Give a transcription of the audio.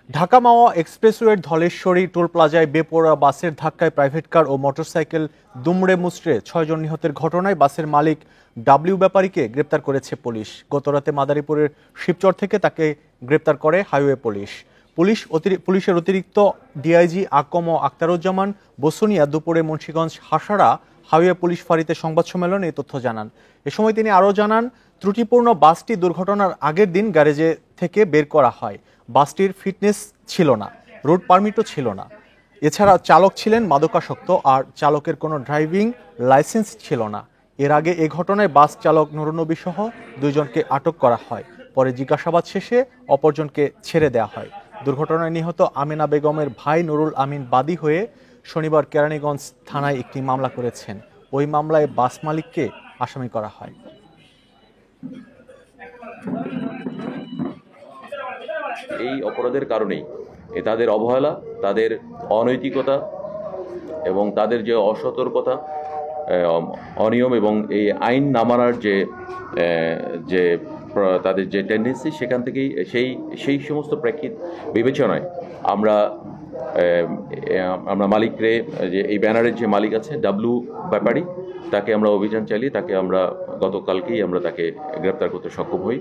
ঢাকা মাওয়া এক্সপ্রেসওয়ের Dhaleshwari toll প্লাজায় বেপরোয়া বাসের ধাক্কায় প্রাইভেট কার ও মোটরসাইকেল দুমড়ে মুচড়ে ৬ জন নিহতের ঘটনায় বাসের মালিক ডাব্লিউ ব্যাপারীকে গ্রেপ্তার করেছে পুলিশ। গতরাতে মাদারীপুরের শিবচর থেকে তাকে গ্রেপ্তার করে হাইওয়ে পুলিশ। পুলিশের অতিরিক্ত ডিআইজি আকম ও আক্তারুজ্জামান বসুনিয়া দুপুরে মুন্সিগঞ্জ হাসাড়া হাইওয়ে পুলিশ ফাঁড়িতে সংবাদ সম্মেলনে এই তথ্য জানান। এ সময় তিনি আরও জানান, ত্রুটিপূর্ণ বাসটি দুর্ঘটনার আগের দিন গ্যারেজে থেকে বের করা হয়। বাসটির ফিটনেস ছিল না, রোড পারমিটও ছিল না। এছাড়া চালক ছিলেন মাদকাসক্ত আর চালকের কোনো ড্রাইভিং লাইসেন্স ছিল না। এর আগে এ ঘটনায় বাস চালক নুরুন্নবী সহ 2 জনকে আটক করা হয়। পরে জিজ্ঞাসাবাদ শেষে অপরজনকে ছেড়ে দেওয়া হয়। দুর্ঘটনায় নিহত আমিনা বেগমের ভাই নুরুল আমিন বাদী হয়ে শনিবার কেরানীগঞ্জ থানায় একটি মামলা করেছেন। ওই মামলায় বাস মালিককে আসামি করা হয়। এই অপরাধের কারণেই তাদের অবহেলা, তাদের অনৈতিকতা এবং তাদের যে অসতর্কতা, অনিয়ম এবং এই আইন না মানার যে তাদের যে টেন্ডেন্সি, সেখান থেকেই সেই সমস্ত প্রেক্ষিত বিবেচনায় আমরা মালিকরে, যে এই ব্যানারের যে মালিক আছে ডাব্লিউ ব্যাপারী, তাকে আমরা অভিযান চালিয়ে তাকে আমরা গতকালকেই আমরা তাকে গ্রেপ্তার করতে সক্ষম হই।